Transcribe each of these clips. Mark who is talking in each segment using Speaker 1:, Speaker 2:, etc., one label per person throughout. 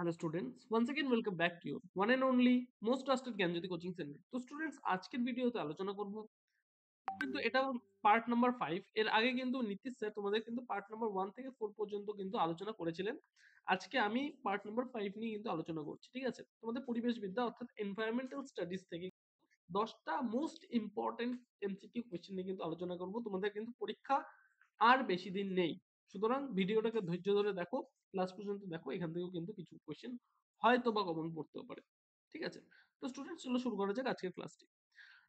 Speaker 1: Hello students, once again welcome back to you one and only most trusted Gyanjyoti coaching centre. তো students, আজকের ভিডিওতে আলোচনা করব কিন্তু এটা পার্ট নাম্বার 5। এর আগে কিন্তু নীতিশ স্যার তোমাদের কিন্তু পার্ট নাম্বার 1 থেকে 4 পর্যন্ত কিন্তু আলোচনা করেছিলেন। আজকে আমি পার্ট নাম্বার 5 নিয়ে কিন্তু আলোচনা করছি। ঠিক আছে, তোমাদের পরিবেশবিদ্যা অর্থাৎ এনভায়রনমেন্টাল স্টাডিজ থেকে 10টা মোস্ট ইম্পর্টেন্ট এমসিকিউ কোশ্চেন নিয়ে কিন্তু আলোচনা করব। তোমাদের কিন্তু পরীক্ষা আর বেশি দিন নেই, সুতরাং ভিডিওটাকে ধৈর্য ধরে দেখো, লাস্ট পর্যন্ত দেখো, এখান থেকেও কিন্তু কিছু কোশ্চেন হয়তো বা কমন পড়তেও পারে। ঠিক আছে, তো স্টুডেন্টস চলো শুরু করা যাক আজকের ক্লাসটি।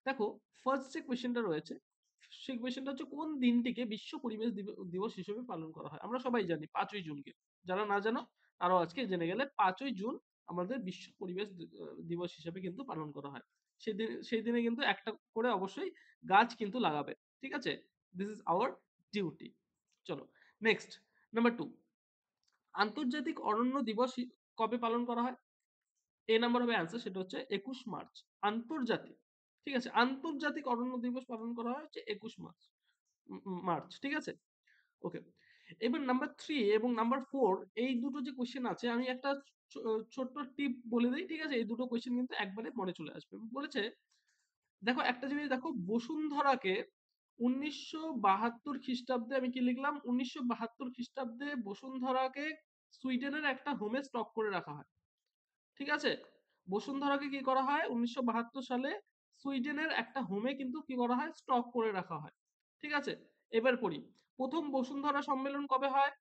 Speaker 1: দেখো, ফার্স্ট যে কোশ্চেনটা রয়েছে সেই কোশ্চেনটা হচ্ছে কোন দিনটিকে বিশ্ব পরিবেশ দিবস হিসেবে পালন করা হয়। আমরা সবাই জানি 5ই জুনকে, যারা না জানো তারাও আজকে জেনে গেলে 5ই জুন আমাদের বিশ্ব পরিবেশ দিবস হিসেবে কিন্তু পালন করা হয়। সেই দিনে কিন্তু একটা করে অবশ্যই গাছ কিন্তু লাগাবে। ঠিক আছে, দিস ইজ আওয়ার ডিউটি। চলো নেক্সট, নাম্বার 2, আন্তর্জাতিক অরণ্য দিবস কবে পালন করা হয়? এ নাম্বার হবে অ্যান্সার, সেটা হচ্ছে 21 মার্চ। আন্তর্জাতিক, ঠিক আছে, আন্তর্জাতিক অরণ্য দিবস পালন করা হয় হচ্ছে 21 মার্চ। ঠিক আছে, ওকে। এবার নাম্বার 3 এবং নাম্বার 4 এই দুটো যে কোশ্চেন আছে, আমি একটা ছোট্ট টিপ বলে দিই। ঠিক আছে, এই দুটো কোশ্চেন কিন্তু একবারে মনে চলে আসবে। বলেছে, দেখো একটা জিনিস দেখো, বসুন্ধরাকে 1972 খ্রিস্টাব্দে, আমি কি লিখলাম, 1972 খ্রিস্টাব্দে বসুন্ধরাকে সুইডেনের একটা হোমে স্টক করে রাখা হয়। ঠিক আছে, বসুন্ধরাকে কি করা হয় 1972 সালে সুইডেনের একটা হোমে কিন্তু কি করা হয়, স্টক করে রাখা হয়। ঠিক আছে, এবার পড়ি, প্রথম বসুন্ধরা সম্মেলন কবে হয়?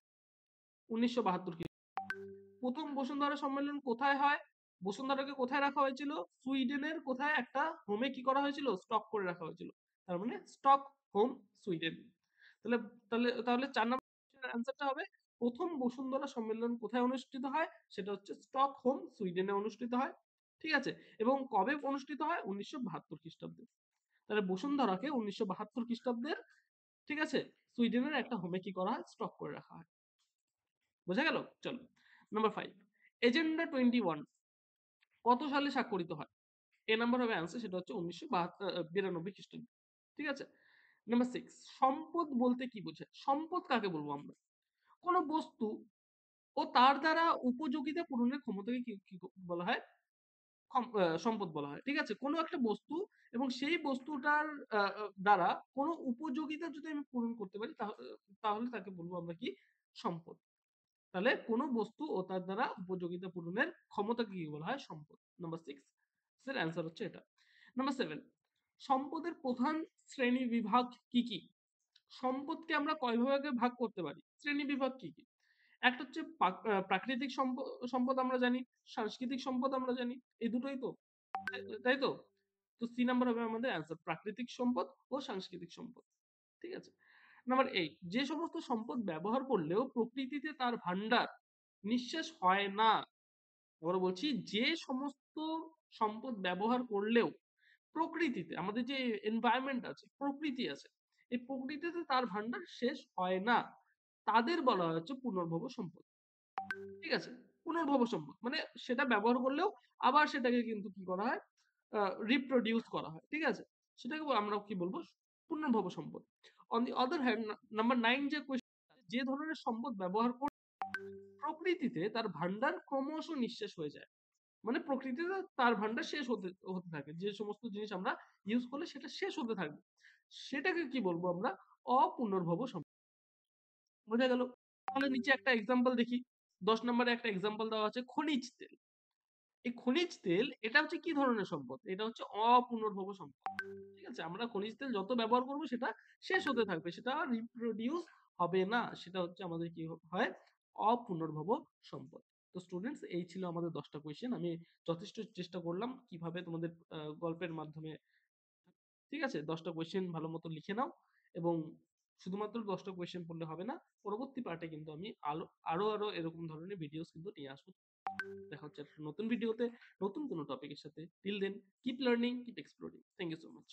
Speaker 1: 1972 খ্রিস্টাব্দে। প্রথম বসুন্ধরা সম্মেলন কোথায় হয়? বসুন্ধরাকে কোথায় রাখা হয়েছিল? সুইডেনের কোথায় একটা হোমে কি করা হয়েছিল, স্টক করে রাখা হয়েছিল। তার মানে স্টক হোম, সুইডেন। তাহলে তাহলে তাহলে 4 নম্বর অ্যান্সারটা হবে, প্রথম বসুন্ধরা সম্মেলন কোথায় অনুষ্ঠিত হয়? সেটা হচ্ছে স্টক হোম, সুইডেনে অনুষ্ঠিত হয়। ঠিক আছে, এবং কবে অনুষ্ঠিত হয়? 1972 খ্রিস্টাব্দে। তাহলে বসুন্ধরাকে 1972 খ্রিস্টাব্দের, ঠিক আছে, সুইডেনের একটা হোমে কি করা হয়, স্টক করে রাখা হয়। বোঝা গেল? চলো নাম্বার 5, এজেন্ডা 21 কত সালে স্বাক্ষরিত হয়? এ নাম্বার হবে অ্যান্সার, সেটা হচ্ছে 1992 খ্রিস্টাব্দে। ঠিক আছে, নাম্বার 6, সম্পদ বলতে কি বোঝায়? সম্পদ কাকে বলবো আমরা? কোন বস্তু ও তার দ্বারা উপযোগিতা পূরণের ক্ষমতাকে কি কি বলা হয়? সম্পদ বলা হয়। ঠিক আছে, কোনো একটা বস্তু এবং সেই বস্তুটার দ্বারা কোনো উপযোগিতা যদি আমি পূরণ করতে পারি, তাহলে তাকে বলবো আমরা কি? সম্পদ। তাহলে কোনো বস্তু ও তার দ্বারা উপযোগিতা পূরণের ক্ষমতাকে কি বলা হয়? সম্পদ। নাম্বার 6 এর অ্যান্সার হচ্ছে এটা। নাম্বার 7, সম্পদের প্রধান শ্রেণী বিভাগ কি কি? সম্পদকে আমরা কয় ভাগে ভাগ করতে পারি? শ্রেণী বিভাগ কি কি? একটা হচ্ছে প্রাকৃতিক সম্পদ আমরা জানি, সাংস্কৃতিক সম্পদ আমরা জানি, এই দুটোই তো, তাই তো? তো সি নাম্বার হবে আমাদের অ্যান্সার, প্রাকৃতিক সম্পদ ও সাংস্কৃতিক সম্পদ। ঠিক আছে, নাম্বার 8, যে সমস্ত সম্পদ ব্যবহার করলেও প্রকৃতিতে তার ভান্ডার নিঃশেষ হয় না। আবার বলছি, যে সমস্ত সম্পদ ব্যবহার করলেও প্রকৃতিতে, আমাদের যে এনভায়রনমেন্ট আছে, প্রকৃতি আছে, এই প্রকৃতিতে তার ভান্ডার শেষ হয় না, তাদের বলা হচ্ছে পুনর্ভব সম্পদ। ঠিক আছে, পুনর্ভব সম্পদ মানে সেটা ব্যবহার করলেও আবার সেটাকে কিন্তু কি করা হয়, রিপ্রোডিউস করা হয়। ঠিক আছে, সেটাকে আমরা কি বলবো, পুনর্ভব সম্পদ। On the other hand, number 9 যে কোয়েশ্চেন, যে ধরনের সম্পদ ব্যবহার করে প্রকৃতিতে তার ভান্ডার ক্রমশ নিঃশেষ হয়ে যায়, মানে প্রকৃতিতে তার ভান্ডার শেষ হতে হতে থাকে, যে সমস্ত জিনিস আমরা ইউজ করলে সেটা শেষ হতে থাকবে, সেটাকে কি বলবো আমরা? অপুনর্ভব সম্পদ। বোঝা গেল? তাহলে নিচে একটা এক্সাম্পল দেখি। 10 নম্বরে একটা এক্সাম্পল দেওয়া আছে, খনিজ তেল। এই খনিজ তেল এটা হচ্ছে কি ধরনের সম্পদ? এটা হচ্ছে অপুনর্ভব সম্পদ। ঠিক আছে, আমরা খনিজ তেল যত ব্যবহার করব সেটা শেষ হতে থাকবে, সেটা রিপ্রোডিউস হবে না, সেটা হচ্ছে আমাদের কি হয়, অপুনর্ভব সম্পদ। তো স্টুডেন্টস, এই ছিল আমাদের 10টা কোয়েশ্চেন। আমি যথেষ্ট চেষ্টা করলাম কিভাবে তোমাদের গল্পের মাধ্যমে, ঠিক আছে, 10টা কোয়েশ্চেন ভালো মতো লিখে নাও। এবং শুধুমাত্র 10টা কোয়েশ্চেন পড়লে হবে না, পরবর্তী পার্টে কিন্তু আমি আরো এরকম ধরনের ভিডিওস কিন্তু নিয়ে আসবো। দেখা হচ্ছে একটা নতুন ভিডিওতে নতুন কোনো টপিকের সাথে। Till then, keep learning, keep exploring. Thank you so much.